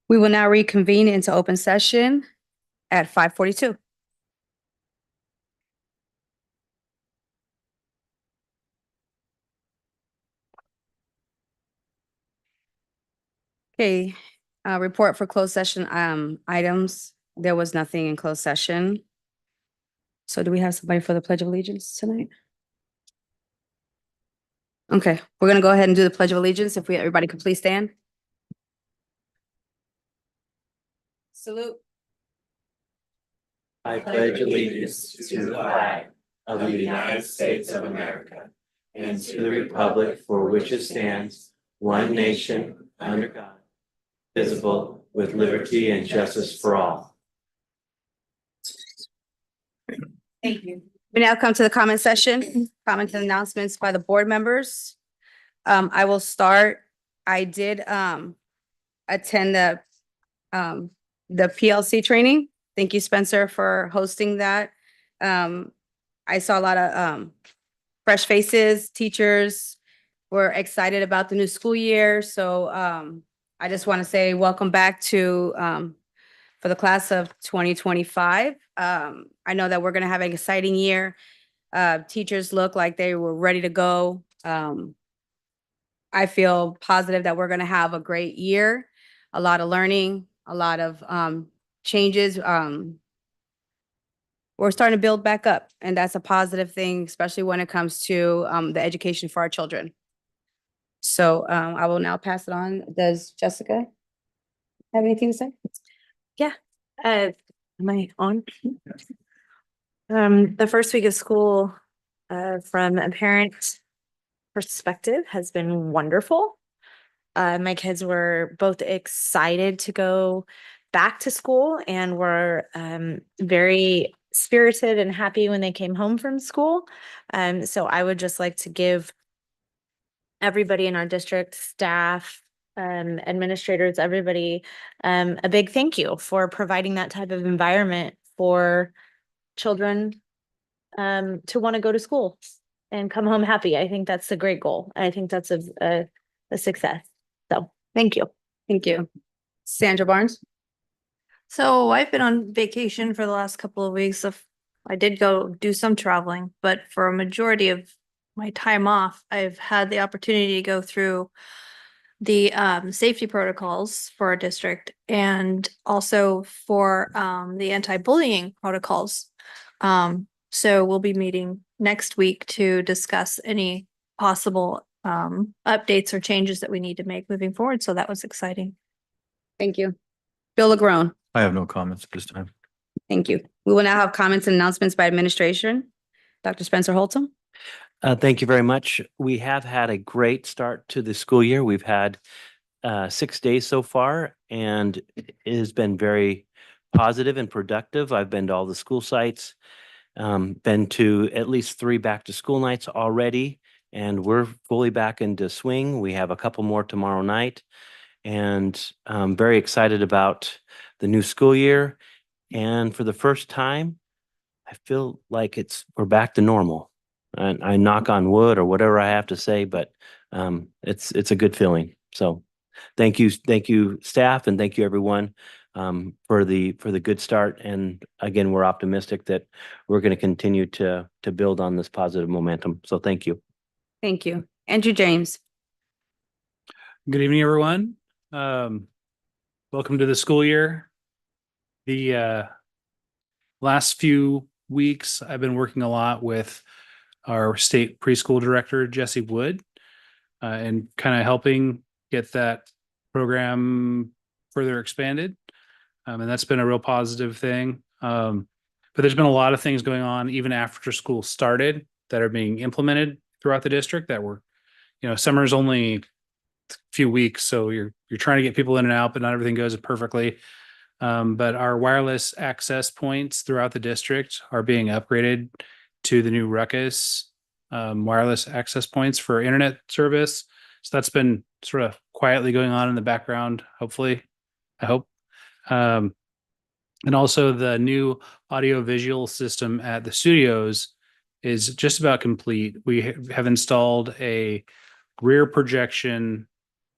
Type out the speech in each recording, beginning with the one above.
We will now reconvene into open session at 5:42. Okay, report for closed session items. There was nothing in closed session. So do we have somebody for the Pledge of Allegiance tonight? Okay, we're gonna go ahead and do the Pledge of Allegiance. If everybody could please stand. Salute. I pledge allegiance to the flag of the United States of America and to the republic for which it stands, one nation, under God, visible, with liberty and justice for all. Thank you. We now come to the comment session, comments and announcements by the board members. I will start. I did attend the PLC training. Thank you, Spencer, for hosting that. I saw a lot of fresh faces, teachers were excited about the new school year. So I just want to say welcome back to for the class of 2025. I know that we're going to have an exciting year. Teachers look like they were ready to go. I feel positive that we're going to have a great year, a lot of learning, a lot of changes. We're starting to build back up, and that's a positive thing, especially when it comes to the education for our children. So I will now pass it on. Does Jessica have anything to say? Yeah. Am I on? The first week of school, from a parent perspective, has been wonderful. My kids were both excited to go back to school and were very spirited and happy when they came home from school. So I would just like to give everybody in our district, staff, administrators, everybody, a big thank you for providing that type of environment for children to want to go to school and come home happy. I think that's a great goal. I think that's a success. So thank you. Thank you. Sandra Barnes? So I've been on vacation for the last couple of weeks. I did go do some traveling, but for a majority of my time off, I've had the opportunity to go through the safety protocols for our district and also for the anti-bullying protocols. So we'll be meeting next week to discuss any possible updates or changes that we need to make moving forward. So that was exciting. Thank you. Bill LaGrone? I have no comments at this time. Thank you. We will now have comments and announcements by administration. Dr. Spencer Holtom? Thank you very much. We have had a great start to the school year. We've had 6 days so far, and it has been very positive and productive. I've been to all the school sites, been to at least 3 back to school nights already, and we're fully back into swing. We have a couple more tomorrow night, and I'm very excited about the new school year. And for the first time, I feel like we're back to normal. And I knock on wood or whatever I have to say, but it's a good feeling. So thank you, staff, and thank you everyone for the good start. And again, we're optimistic that we're going to continue to build on this positive momentum. So thank you. Thank you. Andrew James? Good evening, everyone. Welcome to the school year. The last few weeks, I've been working a lot with our state preschool director, Jesse Wood, and kind of helping get that program further expanded. And that's been a real positive thing. But there's been a lot of things going on even after school started that are being implemented throughout the district that were, summer's only a few weeks, so you're trying to get people in and out, but not everything goes perfectly. But our wireless access points throughout the district are being upgraded to the new Ruckus wireless access points for internet service. So that's been sort of quietly going on in the background, hopefully, I hope. And also the new audio visual system at the studios is just about complete. We have installed a rear projection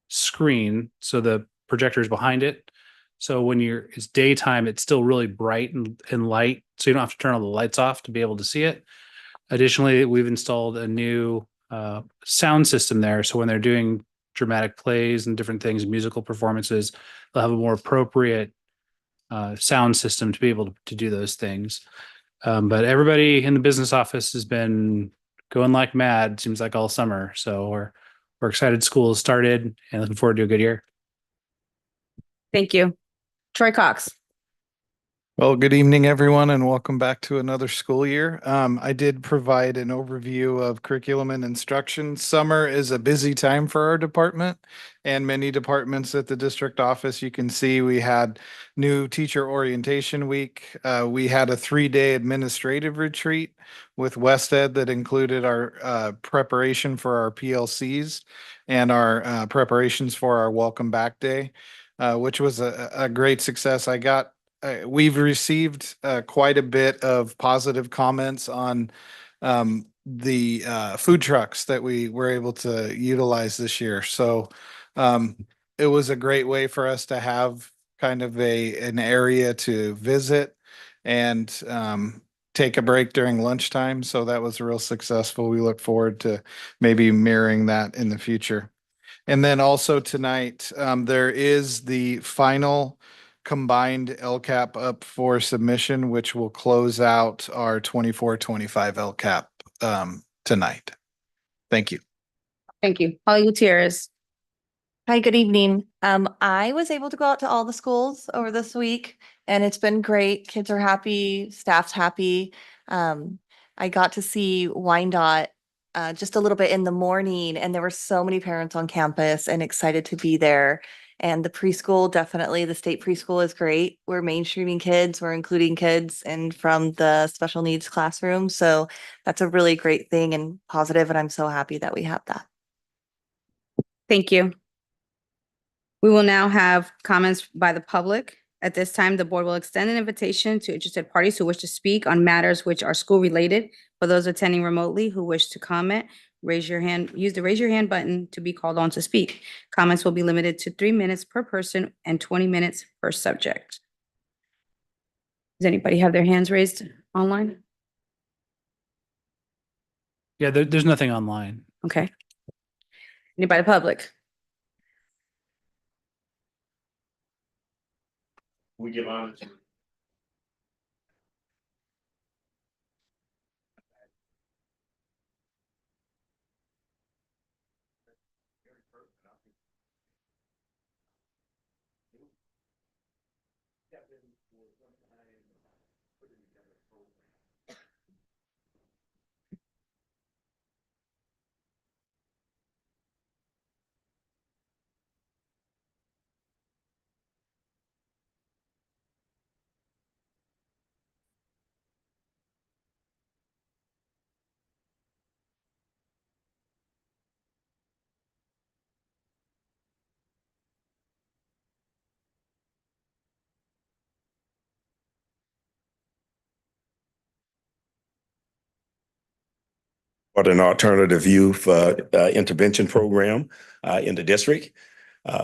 screen, so the projector is behind it. So when it's daytime, it's still really bright and light. So you don't have to turn all the lights off to be able to see it. Additionally, we've installed a new sound system there. So when they're doing dramatic plays and different things, musical performances, they'll have a more appropriate sound system to be able to do those things. But everybody in the business office has been going like mad, seems like all summer. So we're excited school has started and looking forward to a good year. Thank you. Troy Cox. Well, good evening, everyone, and welcome back to another school year. I did provide an overview of curriculum and instruction. Summer is a busy time for our department and many departments at the district office. You can see we had new teacher orientation week. We had a 3-day administrative retreat with WestEd that included our preparation for our PLCs and our preparations for our Welcome Back Day, which was a great success. We've received quite a bit of positive comments on the food trucks that we were able to utilize this year. So it was a great way for us to have kind of an area to visit and take a break during lunchtime. So that was real successful. We look forward to maybe mirroring that in the future. And then also tonight, there is the final combined LCAP up for submission, which will close out our 24-25 LCAP tonight. Thank you. Thank you. Holly Gutierrez. Hi, good evening. I was able to go out to all the schools over this week and it's been great. Kids are happy, staff's happy. I got to see Wyandotte just a little bit in the morning and there were so many parents on campus and excited to be there. And the preschool, definitely, the state preschool is great. We're mainstreaming kids, we're including kids and from the special needs classroom. So that's a really great thing and positive, and I'm so happy that we have that. Thank you. We will now have comments by the public. At this time, the board will extend an invitation to interested parties who wish to speak on matters which are school related. For those attending remotely who wish to comment, raise your hand, use the raise your hand button to be called on to speak. Comments will be limited to 3 minutes per person and 20 minutes per subject. Does anybody have their hands raised online? Yeah, there's nothing online. Okay. Anybody public? We give honor to. An alternative youth intervention program in the district.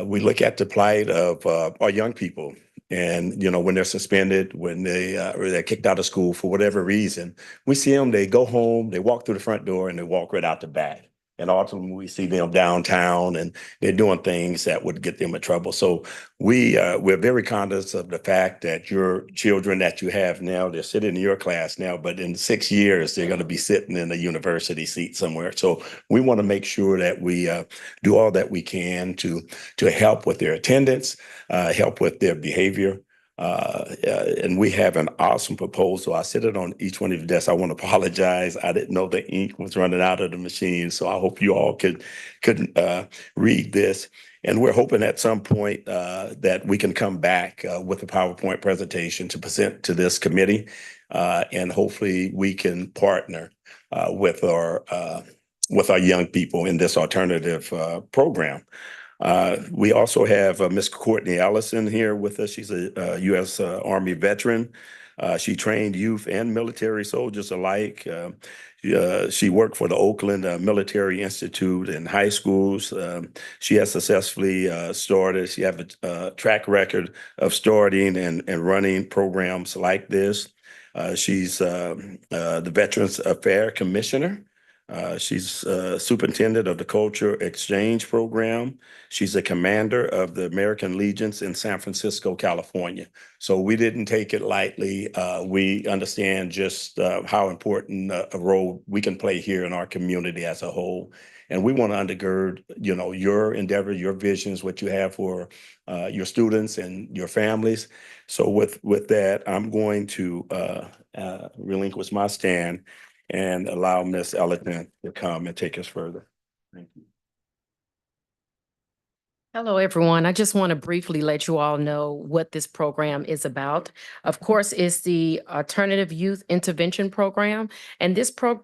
We look at the plight of our young people, and when they're suspended, when or they're kicked out of school for whatever reason, we see them. They go home, they walk through the front door, and they walk right out the back. And ultimately, we see them downtown, and they're doing things that would get them in trouble. So we're very conscious of the fact that your children that you have now, they're sitting in your class now, but in 6 years, they're going to be sitting in a university seat somewhere. So we want to make sure that we do all that we can to help with their attendance, help with their behavior. And we have an awesome proposal. I sit it on each one of your desks. I want to apologize. I didn't know the ink was running out of the machine. So I hope you all could read this. And we're hoping at some point that we can come back with a PowerPoint presentation to present to this committee. And hopefully we can partner with our young people in this alternative program. We also have Ms. Courtney Allison here with us. She's a U.S. Army veteran. She trained youth and military soldiers alike. She worked for the Oakland Military Institute in high schools. She has successfully started. She has a track record of starting and running programs like this. She's the Veterans Affairs Commissioner. She's superintendent of the Culture Exchange Program. She's a commander of the American Legions in San Francisco, California. So we didn't take it lightly. We understand just how important a role we can play here in our community as a whole. And we want to undergird, you know, your endeavor, your visions, what you have for your students and your families. So with that, I'm going to relinquish my stand and allow Ms. Ellington to come and take us further. Thank you. Hello, everyone. I just want to briefly let you all know what this program is about. Of course, it's the Alternative Youth Intervention Program. And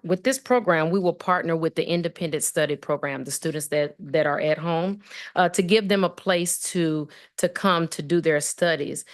with this program, we will partner with the Independent Study Program, the students that are at home, to give them a place to come to do their studies.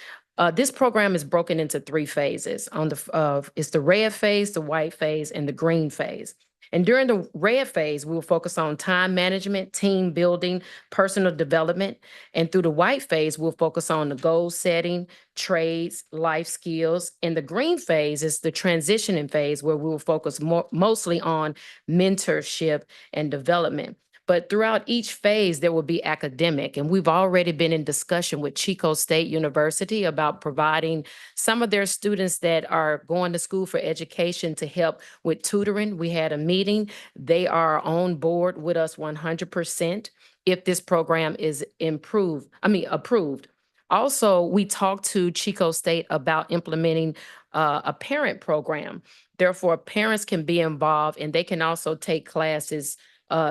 This program is broken into 3 phases. It's the red phase, the white phase, and the green phase. And during the red phase, we will focus on time management, team building, personal development. And through the white phase, we'll focus on the goal setting, trades, life skills. And the green phase is the transitioning phase where we will focus mostly on mentorship and development. But throughout each phase, there will be academic. And we've already been in discussion with Chico State University about providing some of their students that are going to school for education to help with tutoring. We had a meeting. They are on board with us 100% if this program is approved. Also, we talked to Chico State about implementing a parent program. Therefore, parents can be involved and they can also take classes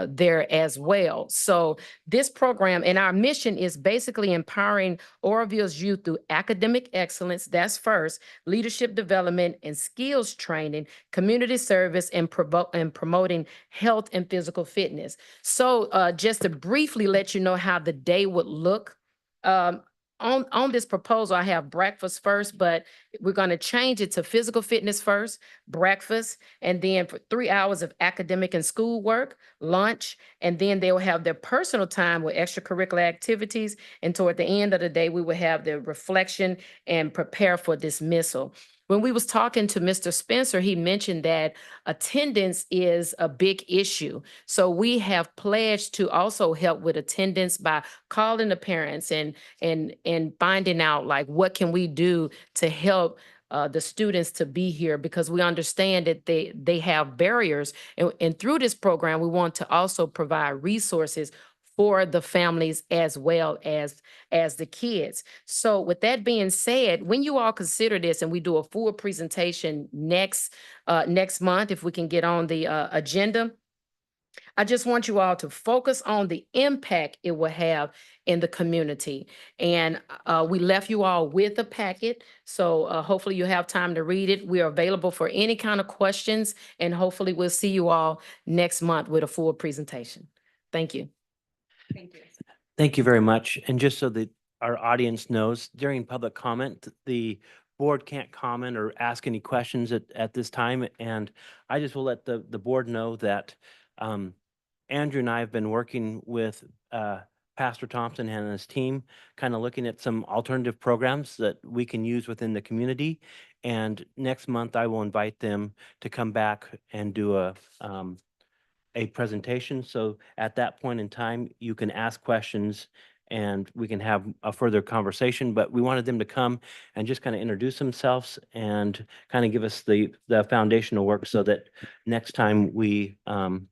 there as well. So this program and our mission is basically empowering Oroville's youth through academic excellence, that's first, leadership development and skills training, community service, and promoting health and physical fitness. So just to briefly let you know how the day would look, on this proposal, I have breakfast first, but we're going to change it to physical fitness first, breakfast, and then for 3 hours of academic and school work, lunch, and then they'll have their personal time with extracurricular activities. And toward the end of the day, we will have the reflection and prepare for dismissal. When we was talking to Mr. Spencer, he mentioned that attendance is a big issue. So we have pledged to also help with attendance by calling the parents and finding out like what can we do to help the students to be here, because we understand that they have barriers. And through this program, we want to also provide resources for the families as well as the kids. So with that being said, when you all consider this and we do a full presentation next month, if we can get on the agenda, I just want you all to focus on the impact it will have in the community. And we left you all with a packet. So hopefully you have time to read it. We are available for any kind of questions, and hopefully we'll see you all next month with a full presentation. Thank you. Thank you very much. And just so that our audience knows, during public comment, the board can't comment or ask any questions at this time. And I just will let the board know that Andrew and I have been working with Pastor Thompson and his team, kind of looking at some alternative programs that we can use within the community. And next month, I will invite them to come back and do a presentation. So at that point in time, you can ask questions and we can have a further conversation. But we wanted them to come and just kind of introduce themselves and kind of give us the foundational work so that next time we can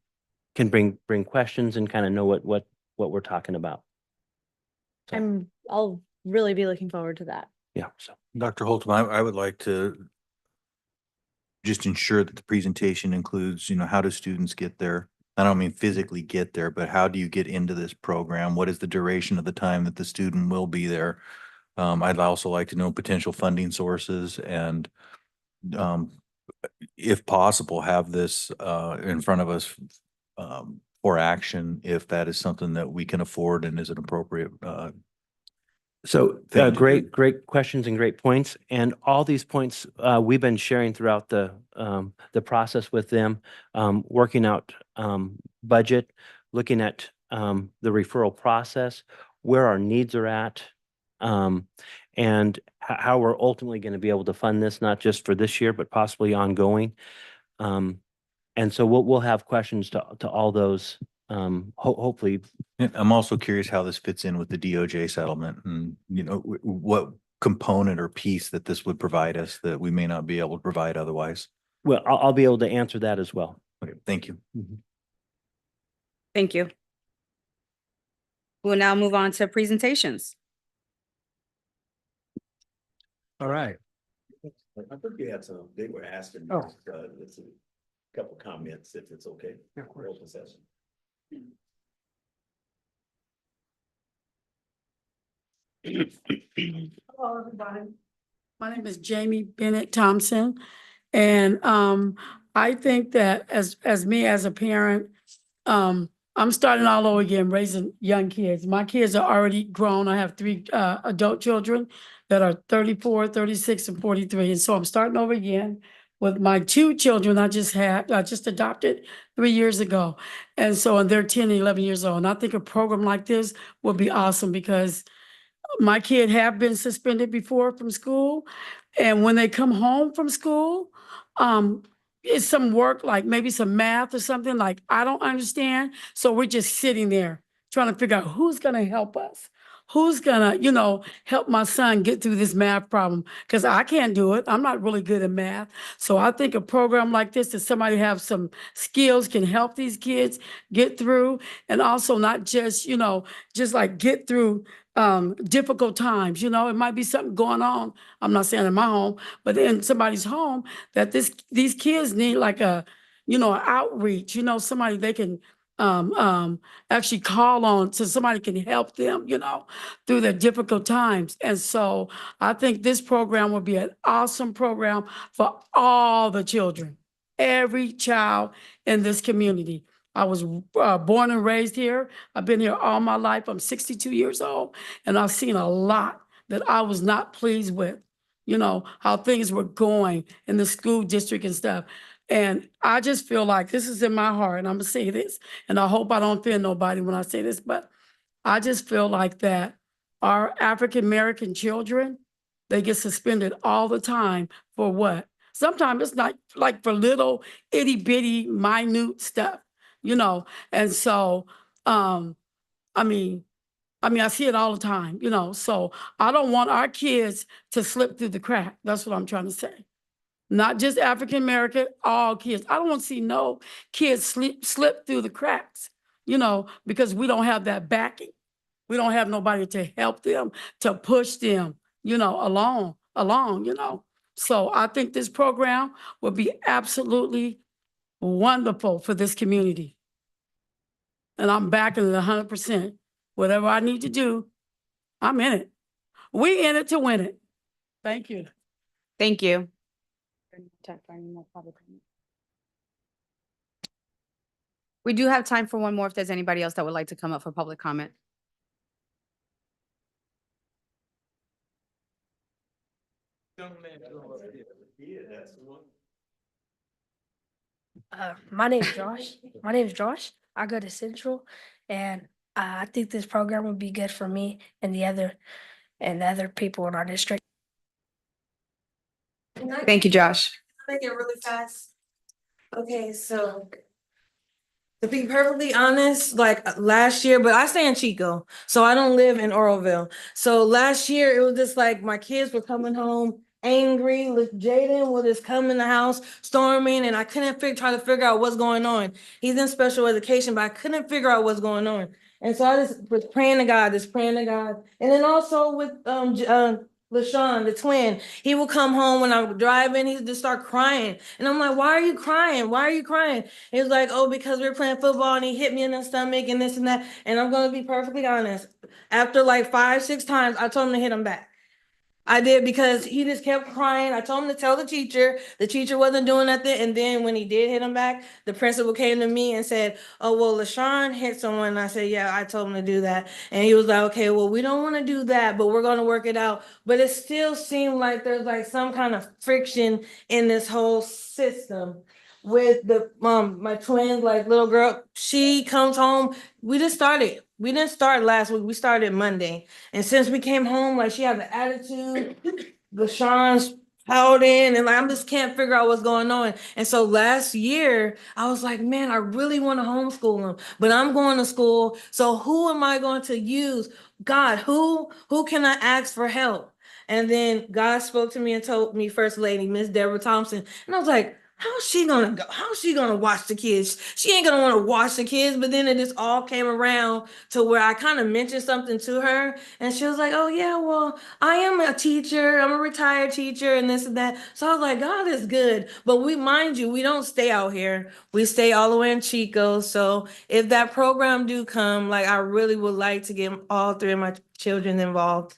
bring questions and kind of know what we're talking about. So, I'll really be looking forward to that. yeah. So Dr. Holtum, I would like to just ensure that the presentation includes, how do students get there? I don't mean physically get there, but how do you get into this program? What is the duration of the time that the student will be there? I'd also like to know potential funding sources and, if possible, have this in front of us for action if that is something that we can afford and is an appropriate So Thank you. great questions and great points. And all these points we've been sharing throughout the process with them, working out budget, looking at the referral process, where our needs are at, and how we're ultimately going to be able to fund this, not just for this year, but possibly ongoing. And so we'll have questions to all those, hopefully. Yeah, I'm also curious how this fits in with the DOJ settlement and, what component or piece that this would provide us that we may not be able to provide otherwise. Well, I'll be able to answer that as well. Okay, thank you. Thank you. We'll now move on to presentations. All right. I think you had some, they were asking, Oh. let's see, a couple comments if it's okay. Yeah, of course. Open session. Hello, everybody. My name is Jamie Bennett Thompson. And I think that as me as a parent, I'm starting all over again, raising young kids. My kids are already grown. I have three adult children that are 34, 36, and 43. And so I'm starting over again with my two children I just adopted 3 years ago. And so, and they're 10 and 11 years old. And I think a program like this would be awesome because my kid have been suspended before from school. And when they come home from school, it's some work, like maybe some math or something like I don't understand. So we're just sitting there trying to figure out who's gonna help us. Who's gonna, help my son get through this math problem? Because I can't do it. I'm not really good at math. So I think a program like this, that somebody have some skills can help these kids get through, and also not just, just like get through difficult times. It might be something going on. I'm not saying in my home, but in somebody's home that these kids need like a, an outreach, somebody they can actually call on, so somebody can help them, through their difficult times. And so I think this program would be an awesome program for all the children, every child in this community. I was born and raised here. I've been here all my life. I'm 62 years old, and I've seen a lot that I was not pleased with, how things were going in the school district and stuff. And I just feel like this is in my heart, and I'm gonna say this, and I hope I don't offend nobody when I say this, but I just feel like that our African-American children, they get suspended all the time for what? Sometimes it's not like for little itty bitty minute stuff, and so, I mean, I see it all the time, so I don't want our kids to slip through the crack. That's what I'm trying to say. Not just African American, all kids. I don't want to see no kids slip through the cracks, because we don't have that backing. We don't have nobody to help them, to push them, along. So I think this program would be absolutely wonderful for this community. And I'm backing it 100%. Whatever I need to do, I'm in it. We in it to win it. Thank you. Thank you. We do have time for one more if there's anybody else that would like to come up for public comment. My name is Josh. My name is Josh. I go to Central, and I think this program would be good for me and the other people in our district. Thank you, Josh. Make it really fast. Okay, so to be perfectly honest, like last year, but I stay in Chico, so I don't live in Oroville. So last year, it was just like my kids were coming home angry. Jaden would just come in the house storming, and I couldn't try to figure out what's going on. He's in special education, but I couldn't figure out what's going on. And so I just was praying to God. And then also with LaShawn, the twin, he will come home when I'm driving, he would just start crying. And I'm like, why are you crying? Why are you crying? He was like, oh, because we were playing football and he hit me in the stomach and this and that. And I'm going to be perfectly honest. After like 5, 6 times, I told him to hit him back. I did because he just kept crying. I told him to tell the teacher. The teacher wasn't doing nothing. And then when he did hit him back, the principal came to me and said, "Oh, well, LaShawn hit someone." And I said, "Yeah, I told him to do that." And he was like, "Okay, well, we don't want to do that, but we're going to work it out." But it still seemed like there's like some kind of friction in this whole system with the my twins, like little girl, she comes home. We didn't start last week. We started Monday. And since we came home, like she has an attitude. LaShawn's pouting and like I just can't figure out what's going on. And so last year I was like, man, I really want to homeschool him, but I'm going to school. So who am I going to use? God, who can I ask for help? And then God spoke to me and told me, First Lady, Miss Deborah Thompson. And I was like, how's she gonna go? How's she gonna watch the kids? She ain't gonna want to watch the kids. But then it just all came around to where I kind of mentioned something to her, and she was like, "Oh yeah, well, I am a teacher. I'm a retired teacher, and this and that." So I was like, "God is good." But mind you, we don't stay out here. We stay all the way in Chico. So if that program do come, like I really would like to get all three of my children involved.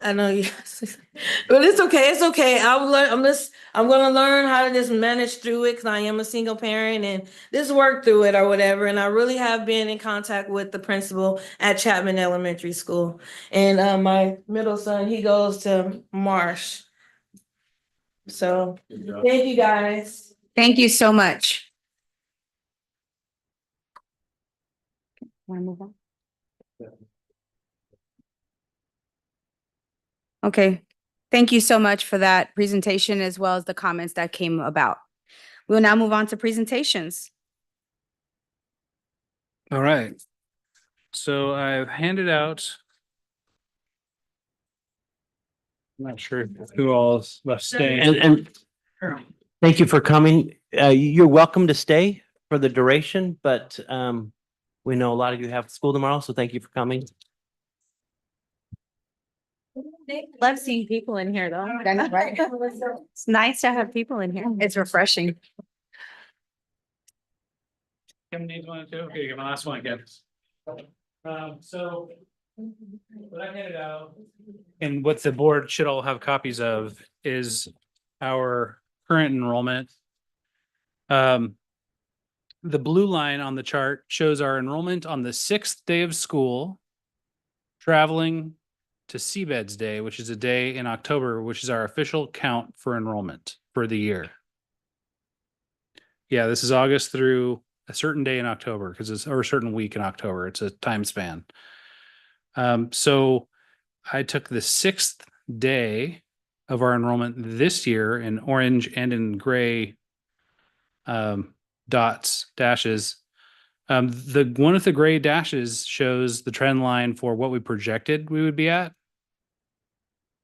I know, yes, but it's okay. It's okay. I'll learn. I'm gonna learn how to just manage through it because I am a single parent and just work through it or whatever. And I really have been in contact with the principal at Chapman Elementary School. And my middle son, he goes to Marsh. So thank you guys. Thank you so much. Want to move on? Okay, thank you so much for that presentation as well as the comments that came about. We'll now move on to presentations. All right. So I've handed out. I'm not sure who all is left staying. And thank you for coming. You're welcome to stay for the duration, but we know a lot of you have school tomorrow, so thank you for coming. Love seeing people in here though. Right? It's nice to have people in here. It's refreshing. Kim needs one too. Okay, my last one again. So what I handed out and what the board should all have copies of is our current enrollment. The blue line on the chart shows our enrollment on the 6th day of school, traveling to Seabed's Day, which is a day in October, which is our official count for enrollment for the year. Yeah, this is August through a certain day in October because it's or a certain week in October. It's a time span. So I took the 6th day of our enrollment this year in orange and in gray dashes. The one with the gray dashes shows the trend line for what we projected we would be at.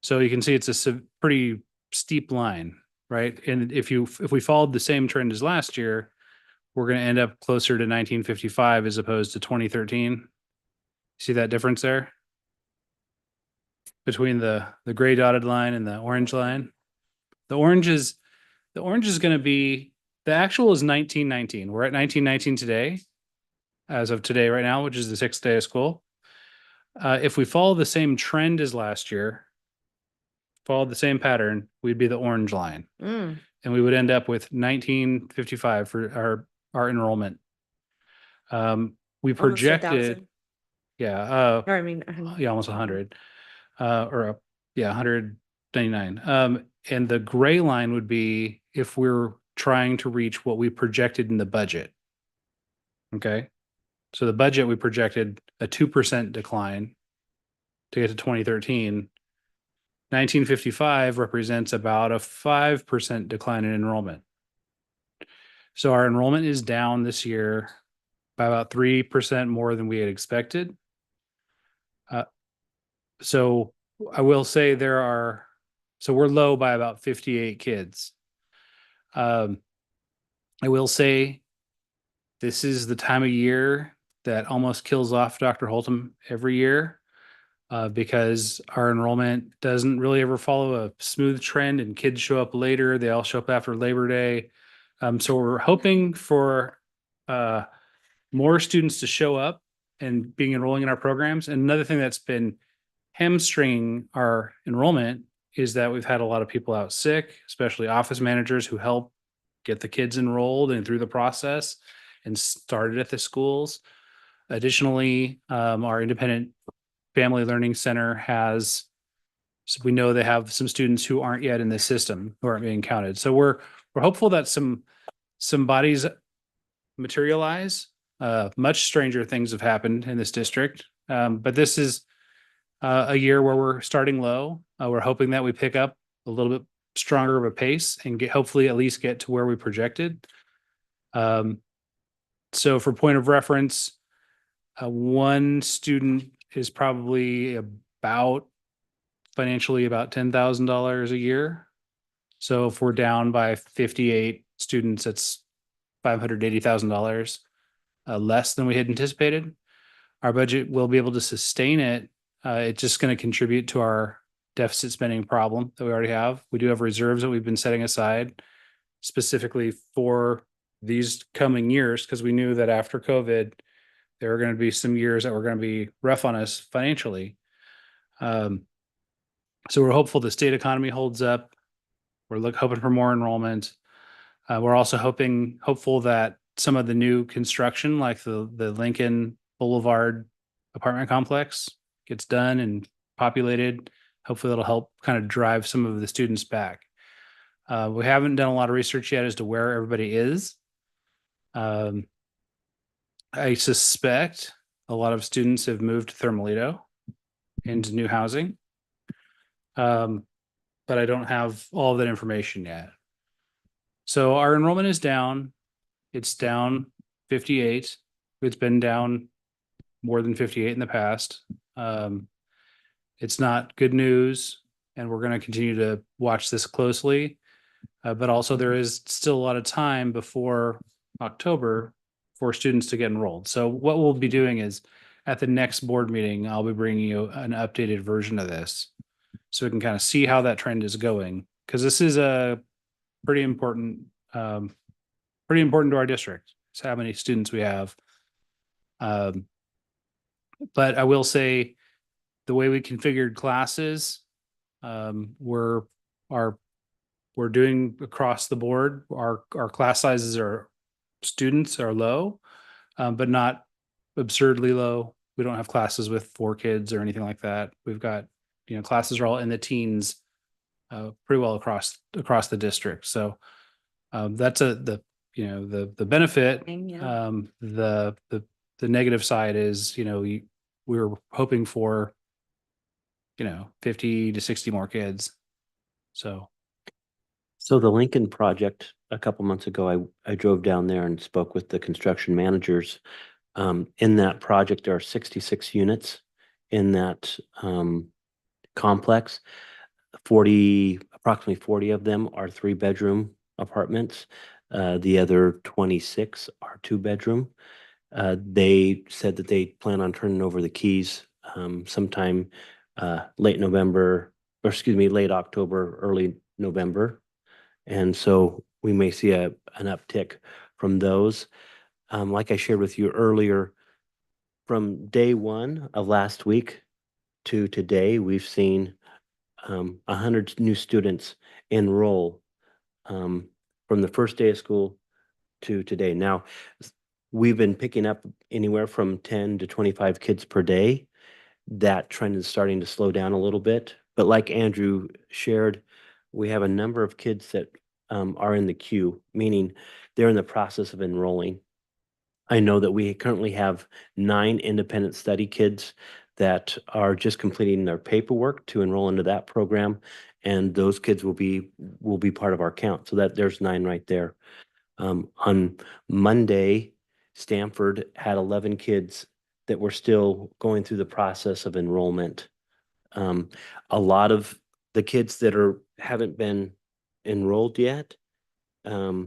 So you can see it's a pretty steep line, right? And if we followed the same trend as last year, we're going to end up closer to 1955 as opposed to 2013. See that difference there? Between the gray dotted line and the orange line. The orange is going to be, the actual is 1919. We're at 1919 today, as of today right now, which is the 6th day of school. If we follow the same trend as last year, followed the same pattern, we'd be the orange line. And we would end up with 1955 for our enrollment. We projected, yeah, Or I mean, yeah, almost 100, or yeah, 199. And the gray line would be if we're trying to reach what we projected in the budget. Okay, so the budget we projected a 2% decline to get to 2013. 1955 represents about a 5% decline in enrollment. So our enrollment is down this year by about 3% more than we had expected. So I will say so we're low by about 58 kids. I will say this is the time of year that almost kills off Dr. Holtum every year. Because our enrollment doesn't really ever follow a smooth trend and kids show up later. They all show up after Labor Day. So we're hoping for more students to show up and being enrolling in our programs. And another thing that's been hamstringing our enrollment is that we've had a lot of people out sick, especially office managers who help get the kids enrolled and through the process and started at the schools. Additionally, our independent family learning center has, so we know they have some students who aren't yet in the system, who aren't being counted. So we're hopeful that some bodies materialize. Much stranger things have happened in this district, but this is a year where we're starting low. We're hoping that we pick up a little bit stronger of a pace and hopefully at least get to where we projected. So for point of reference, one student is probably financially about $10,000 a year. So if we're down by 58 students, it's $580,000 less than we had anticipated. Our budget will be able to sustain it. It's just going to contribute to our deficit spending problem that we already have. We do have reserves that we've been setting aside specifically for these coming years because we knew that after COVID, there are going to be some years that were going to be rough on us financially. So we're hopeful the state economy holds up. We're hoping for more enrollment. We're also hopeful that some of the new construction, like the Lincoln Boulevard apartment complex, gets done and populated. Hopefully that'll help kind of drive some of the students back. We haven't done a lot of research yet as to where everybody is. I suspect a lot of students have moved to Thermalito into new housing. But I don't have all of that information yet. So our enrollment is down. It's down 58. It's been down more than 58 in the past. It's not good news, and we're going to continue to watch this closely. But also there is still a lot of time before October for students to get enrolled. So what we'll be doing is at the next board meeting, I'll be bringing you an updated version of this so we can kind of see how that trend is going. Because this is a pretty important to our district. It's how many students we have. But I will say the way we configured classes, we're doing across the board. Our class sizes students are low, but not absurdly low. We don't have classes with 4 kids or anything like that. We've got, classes are all in the teens, pretty well across the district. So that's the benefit. Yeah. The negative side is, we're hoping for, 50 to 60 more kids. So the Lincoln project, a couple months ago, I drove down there and spoke with the construction managers. In that project, there are 66 units in that complex. Approximately 40 of them are 3-bedroom apartments. The other 26 are 2-bedroom. They said that they plan on turning over the keys sometime late October, early November. And so we may see an uptick from those. Like I shared with you earlier, from day one of last week to today, we've seen 100 new students enroll from the first day of school to today. Now, we've been picking up anywhere from 10 to 25 kids per day. That trend is starting to slow down a little bit. But like Andrew shared, we have a number of kids that are in the queue, meaning they're in the process of enrolling. I know that we currently have 9 independent study kids that are just completing their paperwork to enroll into that program, and those kids will be part of our count. So that there's 9 right there. On Monday, Stanford had 11 kids that were still going through the process of enrollment. A lot of the kids that haven't been enrolled yet are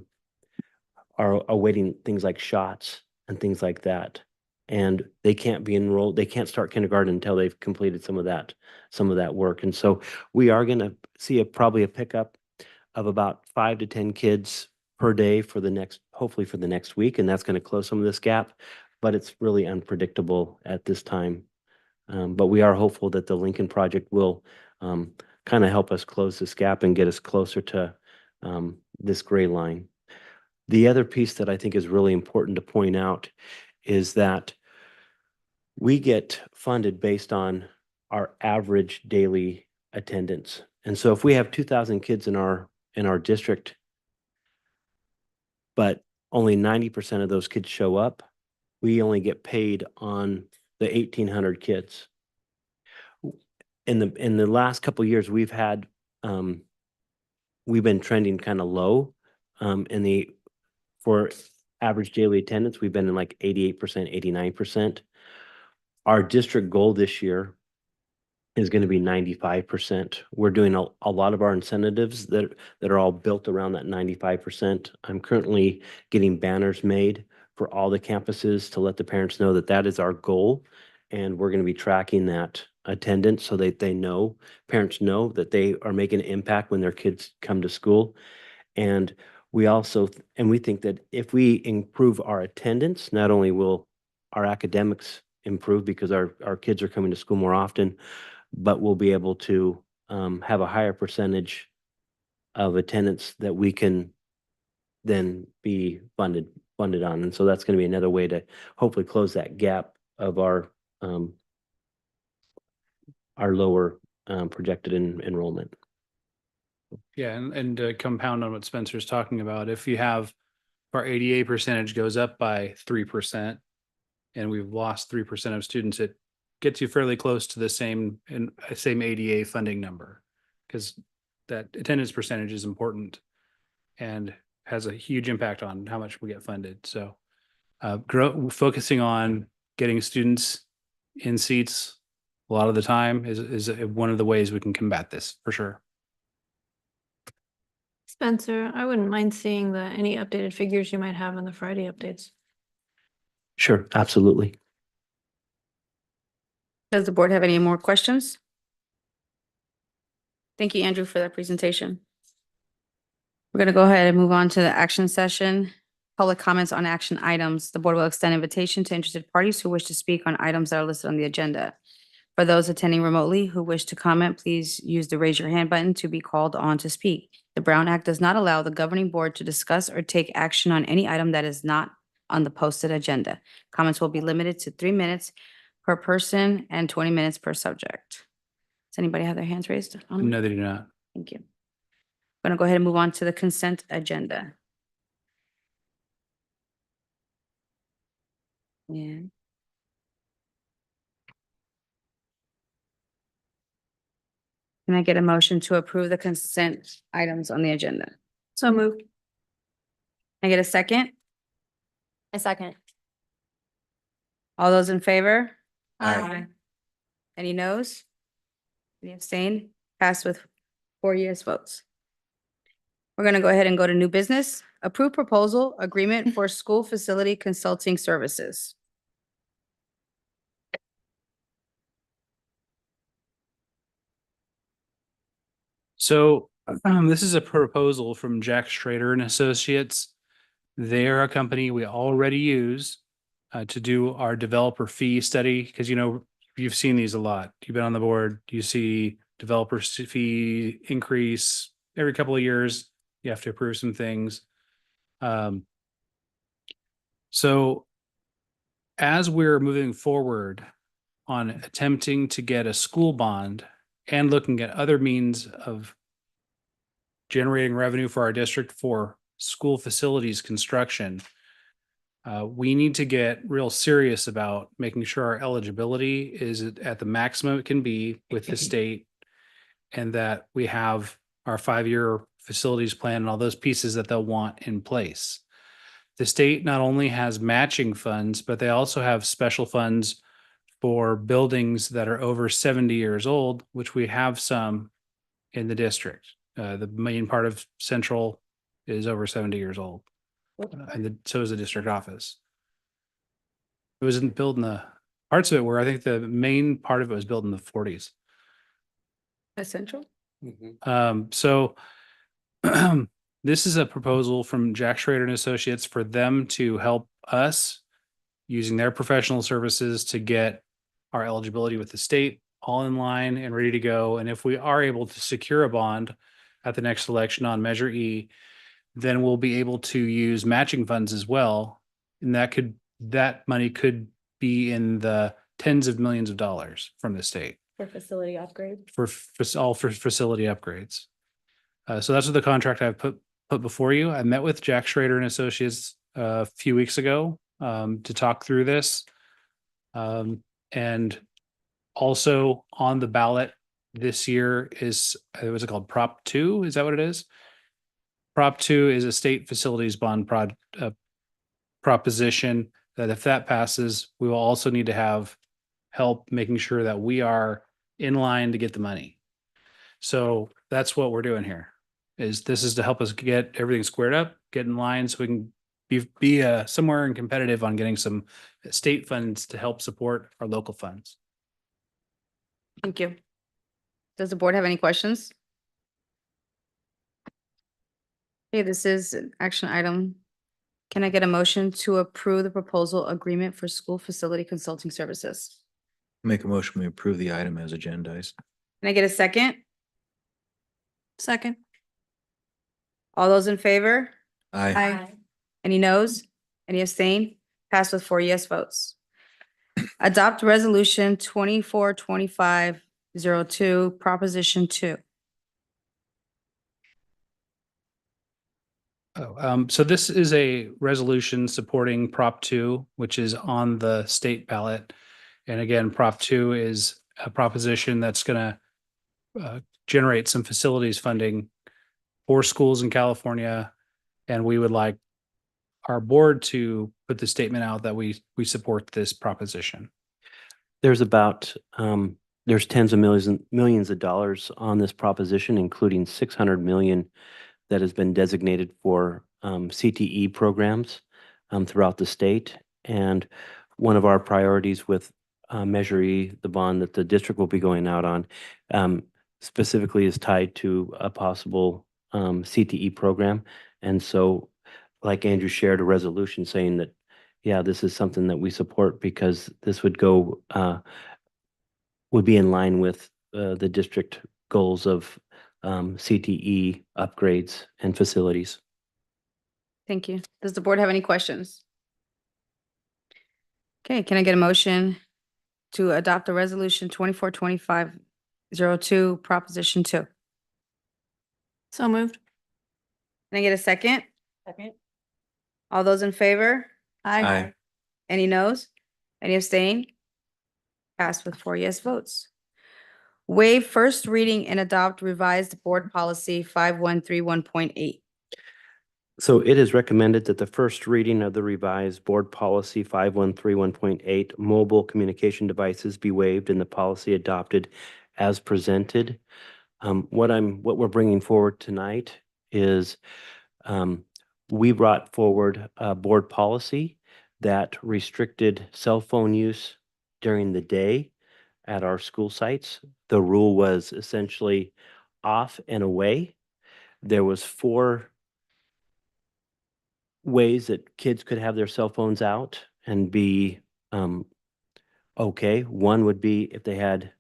awaiting things like shots and things like that. And they can't be enrolled. They can't start kindergarten until they've completed some of that work. And so we are going to see probably a pickup of about 5 to 10 kids per day hopefully for the next week. And that's going to close some of this gap, but it's really unpredictable at this time. But we are hopeful that the Lincoln project will kind of help us close this gap and get us closer to this gray line. The other piece that I think is really important to point out is that we get funded based on our average daily attendance. And so if we have 2,000 kids in our district, but only 90% of those kids show up, we only get paid on the 1,800 kids. In the last couple of years, we've been trending kind of low for average daily attendance. We've been in like 88%, 89%. Our district goal this year is going to be 95%. We're doing a lot of our incentives that are all built around that 95%. I'm currently getting banners made for all the campuses to let the parents know that that is our goal. And we're going to be tracking that attendance so that parents know that they are making an impact when their kids come to school. And we think that if we improve our attendance, not only will our academics improve because our kids are coming to school more often, but we'll be able to have a higher percentage of attendance that we can then be funded on. And so that's going to be another way to hopefully close that gap of our lower projected enrollment. Yeah, and to compound on what Spencer's talking about, if you have our ADA percentage goes up by 3%, and we've lost 3% of students, it gets you fairly close to the same ADA funding number, because that attendance percentage is important and has a huge impact on how much we get funded. So focusing on getting students in seats a lot of the time is one of the ways we can combat this, for sure. Spencer, I wouldn't mind seeing any updated figures you might have on the Friday updates. Sure, absolutely. Does the board have any more questions? Thank you, Andrew, for that presentation. We're going to go ahead and move on to the action session. Public comments on action items. The board will extend invitation to interested parties who wish to speak on items that are listed on the agenda. For those attending remotely who wish to comment, please use the raise your hand button to be called on to speak. The Brown Act does not allow the governing board to discuss or take action on any item that is not on the posted agenda. Comments will be limited to 3 minutes per person and 20 minutes per subject. Does anybody have their hands raised? No, they do not. Thank you. I'm going to go ahead and move on to the consent agenda. Yeah. Can I get a motion to approve the consent items on the agenda? So moved. Can I get a second? A second. All those in favor? Aye. Any noes? Any abstain? Passed with 4 yes votes. We're going to go ahead and go to new business. Approve proposal agreement for school facility consulting services. So this is a proposal from Jack Schrader and Associates. They're a company we already use to do our developer fee study, because you've seen these a lot. You've been on the board. You see developer fee increase every couple of years. You have to approve some things. So as we're moving forward on attempting to get a school bond and looking at other means of generating revenue for our district for school facilities construction, we need to get real serious about making sure our eligibility is at the maximum it can be with the state, and that we have our 5-year facilities plan and all those pieces that they'll want in place. The state not only has matching funds, but they also have special funds for buildings that are over 70 years old, which we have some in the district. The main part of Central is over 70 years old. And so is the district office. It was built in the parts of it where I think the main part of it was built in the 40s. Essential? So this is a proposal from Jack Schrader and Associates for them to help us using their professional services to get our eligibility with the state, all in line and ready to go. And if we are able to secure a bond at the next election on Measure E, then we'll be able to use matching funds as well. And that money could be in the tens of millions of dollars from the state For facility upgrade. for facility upgrades. So that's what the contract I've put before you. I met with Jack Schrader and Associates a few weeks ago to talk through this. And also on the ballot this year is, what's it called? Prop 2? Is that what it is? Prop 2 is a state facilities bond proposition that if that passes, we will also need to have help making sure that we are in line to get the money. So that's what we're doing here. This is to help us get everything squared up, get in line so we can be somewhere and competitive on getting some state funds to help support our local funds. Thank you. Does the board have any questions? Okay, this is an action item. Can I get a motion to approve the proposal agreement for school facility consulting services? Make a motion, we approve the item as agendized. Can I get a second? Second. All those in favor? Aye. Any noes? Any abstain? Passed with 4 yes votes. Adopt resolution 242502, proposition 2. So this is a resolution supporting Prop 2, which is on the state ballot. And again, Prop 2 is a proposition that's going to generate some facilities funding for schools in California. And we would like our board to put the statement out that we support this proposition. There's there's tens of millions of dollars on this proposition, including 600 million that has been designated for CTE programs throughout the state. And one of our priorities with Measure E, the bond that the district will be going out on, specifically is tied to a possible CTE program. And so, like Andrew shared a resolution saying that, yeah, this is something that we support because this would be in line with the district goals of CTE upgrades and facilities. Thank you. Does the board have any questions? Okay, can I get a motion to adopt the resolution 242502, proposition 2? So moved. Can I get a second? Second. All those in favor? Aye. Any noes? Any abstain? Passed with 4 yes votes. Waive first reading and adopt revised board policy 5131.8. So it is recommended that the first reading of the revised board policy 5131.8 mobile communication devices be waived and the policy adopted as presented. What we're bringing forward tonight is we brought forward a board policy that restricted cell phone use during the day at our school sites. The rule was essentially off and away. There was 4 ways that kids could have their cell phones out and be okay. One would be if they had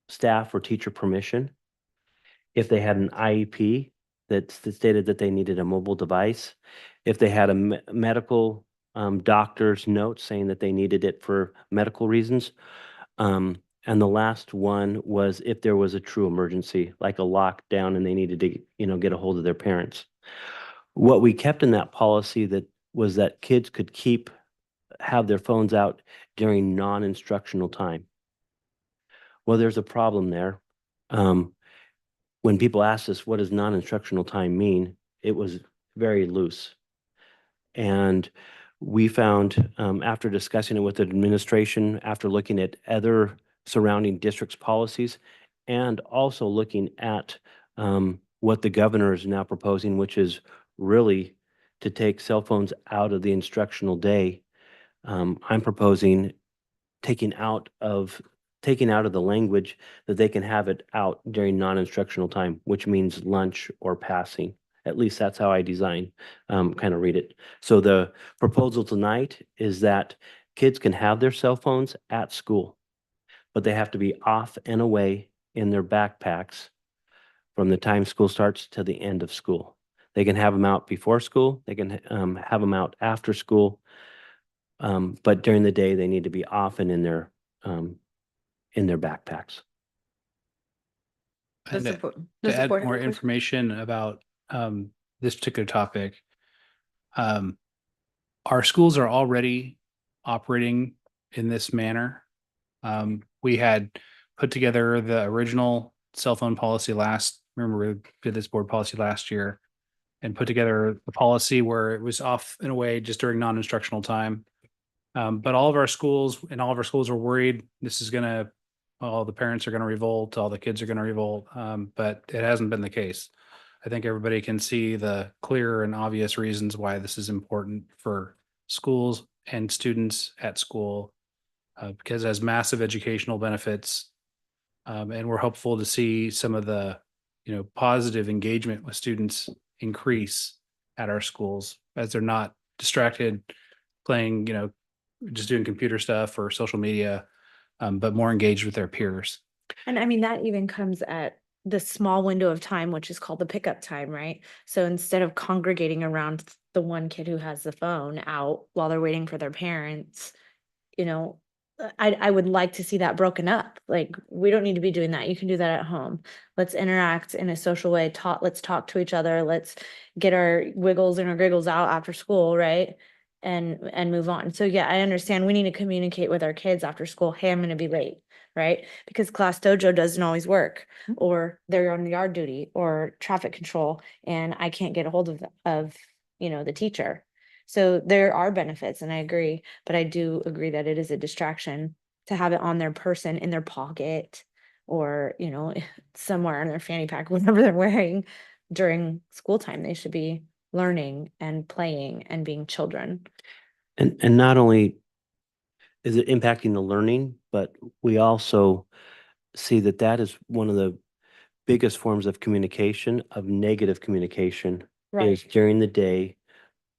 staff or teacher permission. If they had an IEP that stated that they needed a mobile device. If they had a medical doctor's note saying that they needed it for medical reasons. And the last one was if there was a true emergency, like a lockdown and they needed to, get a hold of their parents. What we kept in that policy was that kids could have their phones out during non-instructional time. Well, there's a problem there. When people asked us, what does non-instructional time mean? It was very loose. And we found, after discussing it with the administration, after looking at other surrounding districts' policies, and also looking at what the governor is now proposing, which is really to take cell phones out of the instructional day. I'm proposing taking out of the language that they can have it out during non-instructional time, which means lunch or passing. At least that's how I kind of read it. So the proposal tonight is that kids can have their cell phones at school. but they have to be off and away in their backpacks from the time school starts to the end of school. They can have them out before school, they can have them out after school. But during the day, they need to be off and in their backpacks. And Does the to bo- to does the add board have more a question? information about this particular topic, um, our schools are already operating in this manner. We had put together the original cell phone policy remember we did this board policy last year and put together a policy where it was off and away just during non-instructional time. But all of our schools are worried this is gonna, all the parents are gonna revolt, all the kids are gonna revolt. But it hasn't been the case. I think everybody can see the clear and obvious reasons why this is important for schools and students at school, because it has massive educational benefits. And we're hopeful to see some of the, positive engagement with students increase at our schools as they're not distracted playing, just doing computer stuff or social media, but more engaged with their peers. And I mean, that even comes at the small window of time, which is called the pickup time, right? So instead of congregating around the one kid who has the phone out while they're waiting for their parents, you know, I would like to see that broken up. Like, we don't need to be doing that. You can do that at home. Let's interact in a social way. Let's talk to each other. Let's get our wiggles and our giggles out after school, right? And move on. So yeah, I understand we need to communicate with our kids after school. Hey, I'm gonna be late, right? Because class dojo doesn't always work, or they're on yard duty or traffic control, and I can't get a hold of the teacher. So there are benefits, and I agree, but I do agree that it is a distraction to have it on their person, in their pocket, or, somewhere in their fanny pack, whatever they're wearing during school time. They should be learning and playing and being children. And not only is it impacting the learning, but we also see that that is one of the biggest forms of communication, of negative communication, is during the day,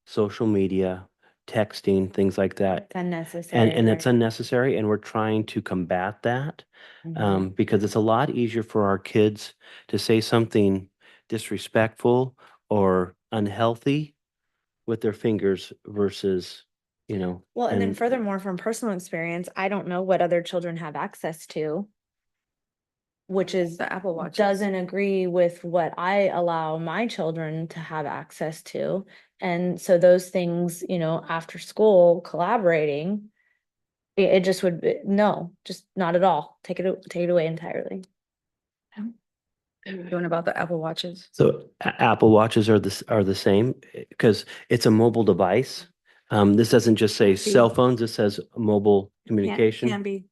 social media, texting, things like that. It's unnecessary. And it's right? unnecessary, and we're trying to combat that Mhm. because it's a lot easier for our kids to say something disrespectful or unhealthy with their fingers versus, Well, and then furthermore, from personal experience, I don't know what other children have access to, which is The Apple Watches. doesn't agree with what I allow my children to have access to. And so those things, after school collaborating, it just would no, just not at all. Take it away entirely. Doing about the Apple Watches. So Apple Watches are the same because it's a mobile device. This doesn't just say cell phones, it says mobile communication. Can be.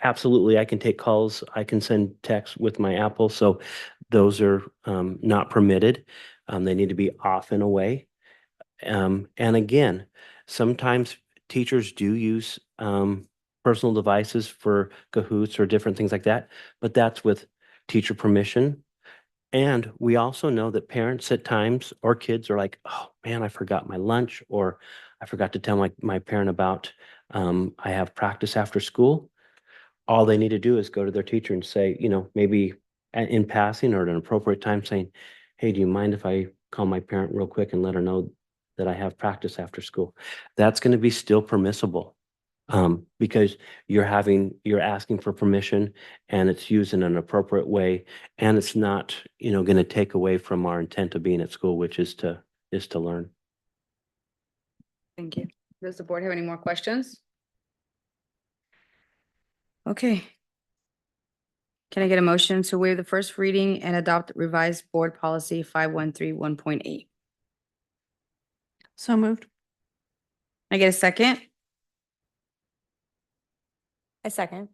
Absolutely, I can take calls, I can send texts with my Apple, so those are not permitted. They need to be off and away. And again, sometimes teachers do use personal devices for Cahoots or different things like that, but that's with teacher permission. And we also know that parents at times or kids are like, oh man, I forgot my lunch, or I forgot to tell my parent about I have practice after school. All they need to do is go to their teacher and say, maybe in passing or at an appropriate time saying, hey, do you mind if I call my parent real quick and let her know that I have practice after school? That's going to be still permissible because you're asking for permission and it's used in an appropriate way. And it's not, going to take away from our intent of being at school, which is to learn. Thank you. Does the board have any more questions? Okay. Can I get a motion to waive the first reading and adopt revised board policy 5131.8? So moved. Can I get a second? A second.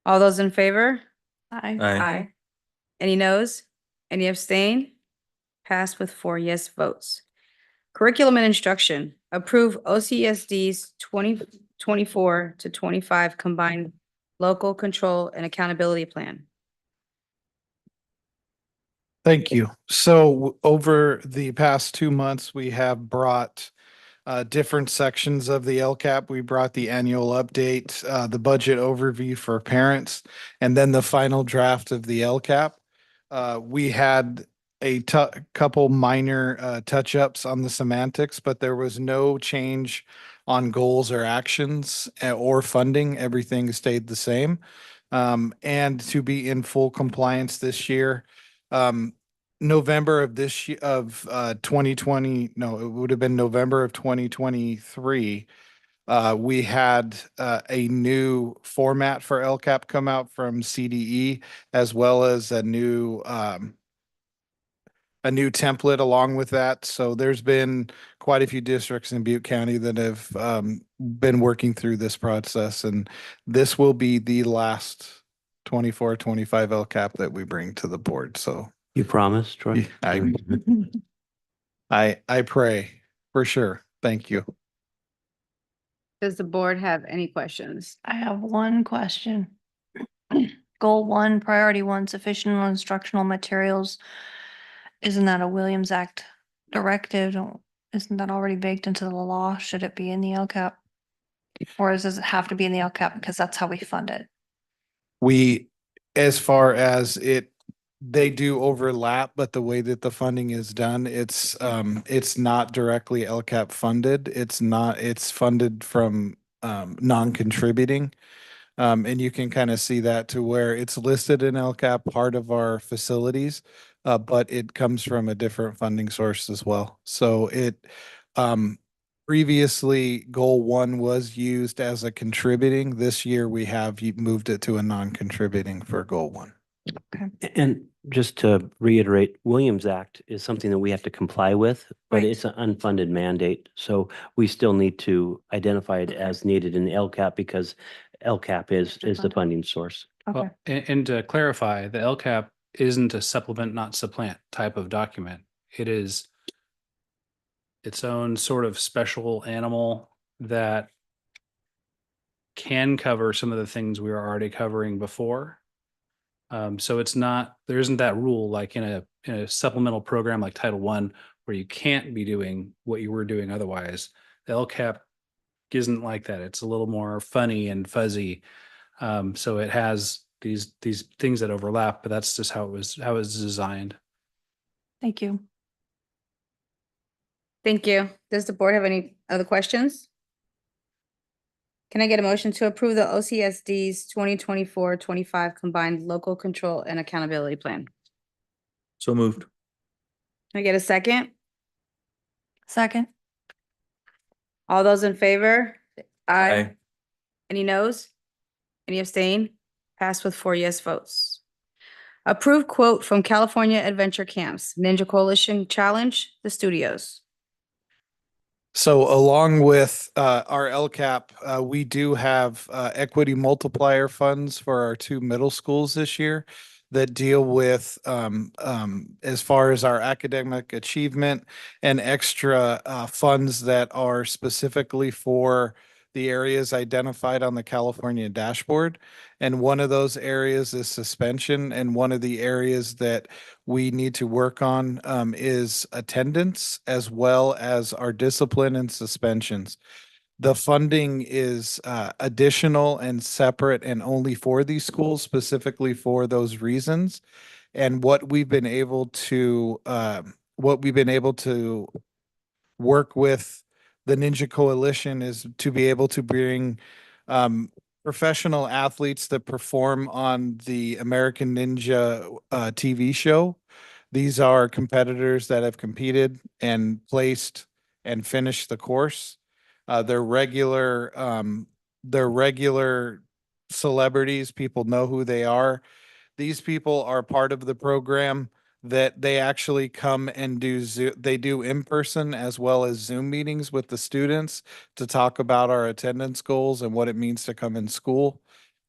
All those in favor? Aye. Aye. Any noes? Any abstain? Passed with 4 yes votes. Curriculum and instruction, approve OCESD's 2024 to 25 combined local control and accountability plan. Thank you. So over the past 2 months, we have brought different sections of the LCAP. We brought the annual update, the budget overview for parents, and then the final draft of the LCAP. We had a couple minor touch-ups on the semantics, but there was no change on goals or actions or funding. Everything stayed the same. And to be in full compliance this year, November of this year of 2020, no, it would have been November of 2023. We had a new format for LCAP come out from CDE, as well as a new template along with that. So there's been quite a few districts in Butte County that have been working through this process, and this will be the last 24-25 LCAP that we bring to the board. So You promised, Troy? I pray for sure. Thank you. Does the board have any questions? I have one question. Goal 1, priority 1, sufficient instructional materials. Isn't that a Williams Act directive? Isn't that already baked into the law? Should it be in the LCAP? Or does it have to be in the LCAP because that's how we fund it? We, as far as it, they do overlap, but the way that the funding is done, it's not directly LCAP funded. It's funded from non-contributing. And you can kind of see that to where it's listed in LCAP, part of our facilities, but it comes from a different funding source as well. So previously, goal 1 was used as a contributing. This year, we have moved it to a non-contributing for goal 1. And just to reiterate, Williams Act is something that we have to comply with, but Right. it's an unfunded mandate. So we still need to identify it as needed in the LCAP because LCAP is the Funded. funding source. Okay. Well, and to clarify, the LCAP isn't a supplement, not supplant type of document. It is its own sort of special animal that can cover some of the things we were already covering before. So it's not, there isn't that rule like in a supplemental program like Title I where you can't be doing what you were doing otherwise. The LCAP isn't like that. It's a little more funny and fuzzy. So it has these things that overlap, but that's just how it was designed. Thank you. Thank you. Does the board have any other questions? Can I get a motion to approve the OCSD's 2024-25 Combined Local Control and Accountability Plan? So moved. Can I get a second? Second. All those in favor? Aye. Any noes? Any abstain? Passed with 4 yes votes. Approved quote from California Adventure Camps, Ninja Coalition Challenge, the studios. So along with our LCAP, we do have equity multiplier funds for our 2 middle schools this year that deal with as far as our academic achievement and extra funds that are specifically for the areas identified on the California dashboard. And one of those areas is suspension, and one of the areas that we need to work on is attendance as well as our discipline and suspensions. The funding is additional and separate and only for these schools, specifically for those reasons. And what we've been able to work with the Ninja Coalition is to be able to bring professional athletes that perform on the American Ninja TV show. These are competitors that have competed and placed and finished the course. They're regular celebrities. People know who they are. These people are part of the program that they actually come and they do in person as well as Zoom meetings with the students to talk about our attendance goals and what it means to come in school.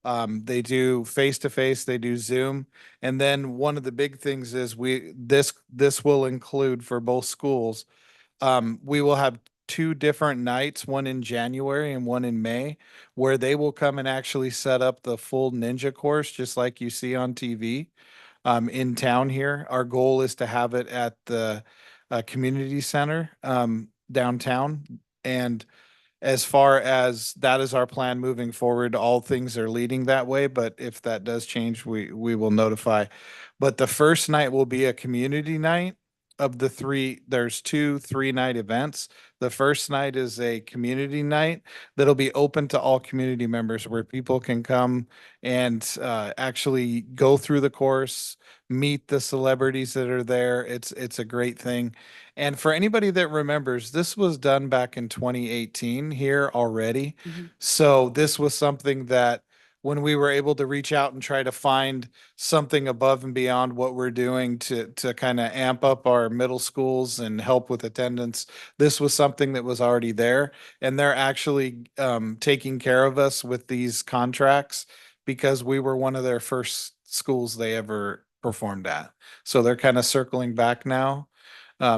They do face-to-face, they do Zoom. And then one of the big things is this will include for both schools. We will have 2 different nights, one in January and one in May, where they will come and actually set up the full ninja course, just like you see on TV in town here. Our goal is to have it at the community center downtown. And as far as that is our plan moving forward, all things are leading that way, but if that does change, we will notify. But the first night will be a community night. Of the three, there's 2 3-night events. The first night is a community night that'll be open to all community members where people can come and actually go through the course, meet the celebrities that are there. It's a great thing. And for anybody that remembers, this was done back in 2018 here already. Mhm. So this was something that when we were able to reach out and try to find something above and beyond what we're doing to kind of amp up our middle schools and help with attendance, this was something that was already there. And they're actually taking care of us with these contracts because we were one of their first schools they ever performed at. So they're kind of circling back now,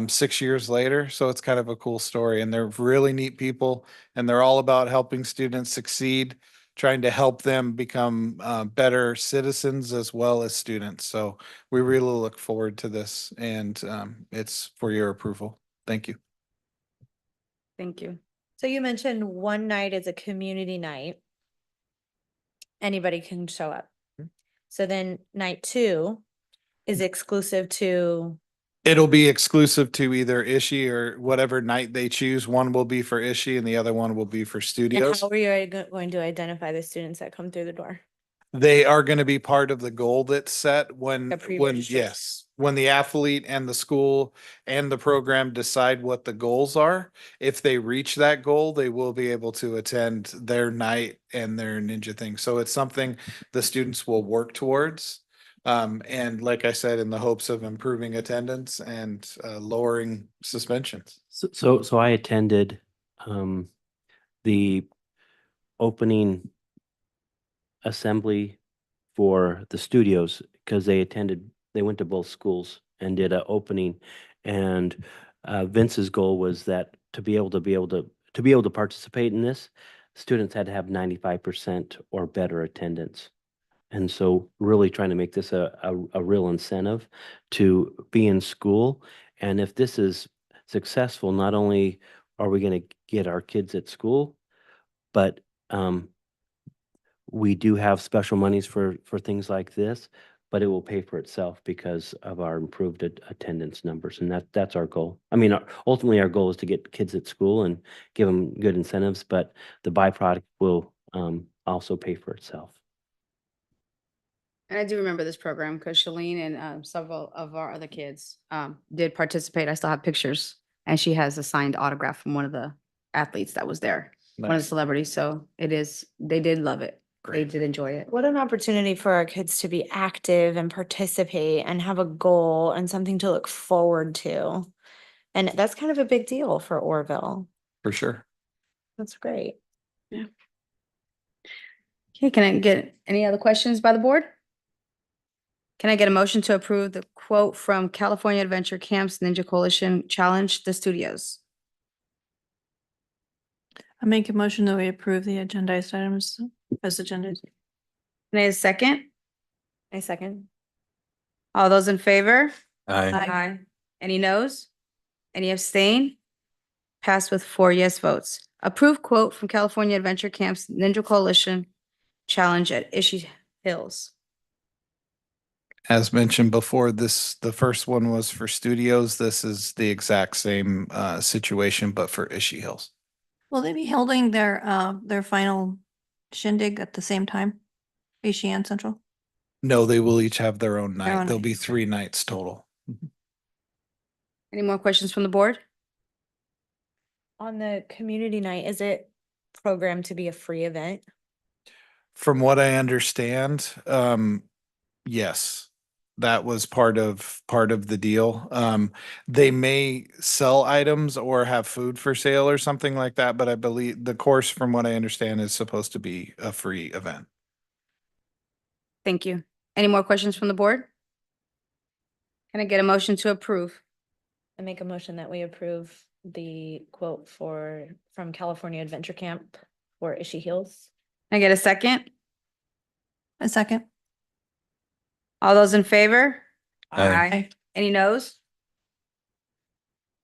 6 years later. So it's kind of a cool story, and they're really neat people, and they're all about helping students succeed, trying to help them become better citizens as well as students. So we really look forward to this, and it's for your approval. Thank you. Thank you. So you mentioned one night is a community night. Anybody can show up. So then night 2 is exclusive to, It'll be exclusive to either Ishi or whatever night they choose. One will be for Ishi and the other one will be for and studios. how are you going to identify the students that come through the door? They are going to be part of the goal that's set A when, pre-registration. yes, when the athlete and the school and the program decide what the goals are. If they reach that goal, they will be able to attend their night and their ninja thing. So it's something the students will work towards. And like I said, in the hopes of improving attendance and lowering suspensions. So I attended the opening assembly for the studios because they went to both schools and did an opening. And Vince's goal was that to be able to participate in this, students had to have 95% or better attendance. And so really trying to make this a real incentive to be in school. And if this is successful, not only are we going to get our kids at school, but we do have special monies for things like this, but it will pay for itself because of our improved attendance numbers. And that's our goal. I mean, ultimately our goal is to get kids at school and give them good incentives, but the byproduct will also pay for itself. And I do remember this program because Shalene and several of our other kids did participate. I still have pictures, and she has a signed autograph from one of the athletes that was there, one of the Nice. celebrities. So they did love it. They Great. did enjoy it. What an opportunity for our kids to be active and participate and have a goal and something to look forward to. And that's kind of a big deal for Orville. For sure. That's great. Okay, can I get any other questions by the board? Can I get a motion to approve the quote from California Adventure Camps Ninja Coalition Challenge the Studios? I make a motion that we approve the agendized items as agendas. Can I have a second? A second. All those in favor? Aye. Any noes? Any abstain? Passed with 4 yes votes. Approved quote from California Adventure Camps Ninja Coalition Challenge at Ishi Hills. As mentioned before, the first one was for studios. This is the exact same situation, but for Ishi Hills. Will they be holding their final shindig at the same time? Ishi and Central? No, they will each have their own Their own night. There'll night. be 3 nights total. Any more questions from the board? On the community night, is it programmed to be a free event? From what I understand, yes, that was part of the deal. They may sell items or have food for sale or something like that, but I believe the course, from what I understand, is supposed to be a free event. Thank you. Any more questions from the board? Can I get a motion to approve? I make a motion that we approve the quote from California Adventure Camp for Ishi Hills. Can I get a second? A second. All those in favor? Aye. Any noes?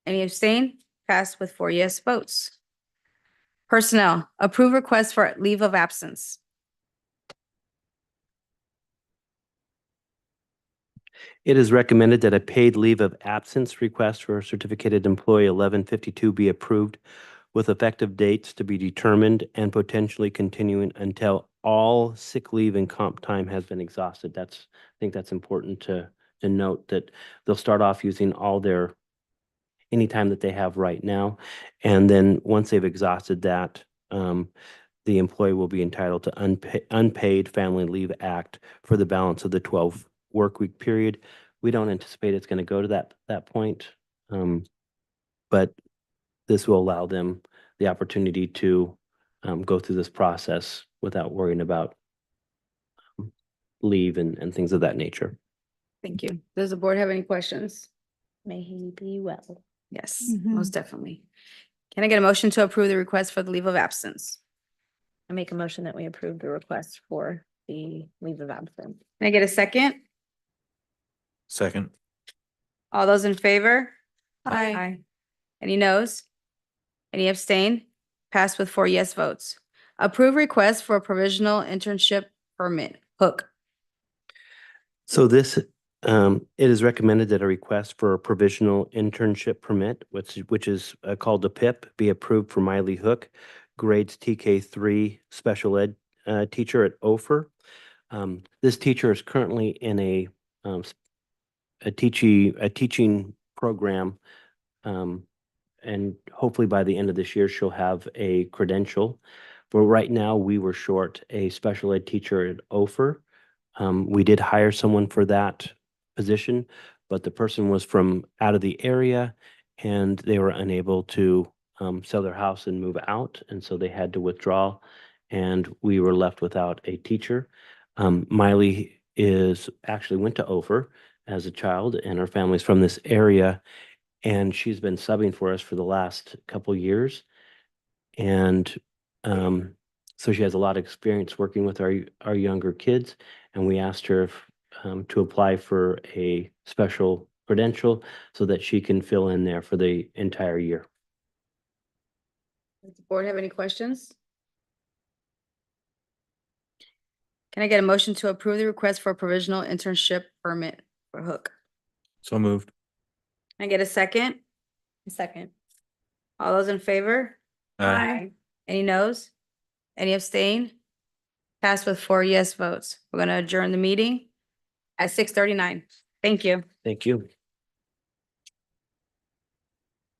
Any abstain? Passed with 4 yes votes. Personnel, approve request for leave of absence. It is recommended that a paid leave of absence request for a certificated employee 1152 be approved with effective dates to be determined and potentially continuing until all sick leave and comp time has been exhausted. I think that's important to note that they'll start off using all their any time that they have right now. And then once they've exhausted that, the employee will be entitled to unpaid Family Leave Act for the balance of the 12 work week period. We don't anticipate it's going to go to that point. But this will allow them the opportunity to go through this process without worrying about leave and things of that nature. Thank you. Does the board have any questions? May he be well. Yes, Mhm. most definitely. Can I get a motion to approve the request for the leave of absence? I make a motion that we approve the request for the leave of absence. Can I get a second? Second. All those in favor? Aye. Any noes? Any abstain? Passed with 4 yes votes. Approve request for a provisional internship permit, Hook. So this, it is recommended that a request for a provisional internship permit, which is called a PIP, be approved for Miley Hook, grades TK3 special ed teacher at Ophir. This teacher is currently in a teaching program, and hopefully by the end of this year, she'll have a credential. But right now, we were short a special ed teacher at Ophir. We did hire someone for that position, but the person was from out of the area and they were unable to sell their house and move out. And so they had to withdraw and we were left without a teacher. Miley actually went to Ophir as a child and her family's from this area. And she's been subbing for us for the last couple years. And so she has a lot of experience working with our younger kids. And we asked her to apply for a special credential so that she can fill in there for the entire year. Does the board have any questions? Can I get a motion to approve the request for a provisional internship permit for Hook? So moved. Can I get a second? Second. All those in favor? Any noes? Any abstain? Passed with 4 yes votes. We're gonna adjourn the meeting at 6:39. Thank you. Thank you.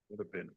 Would have been.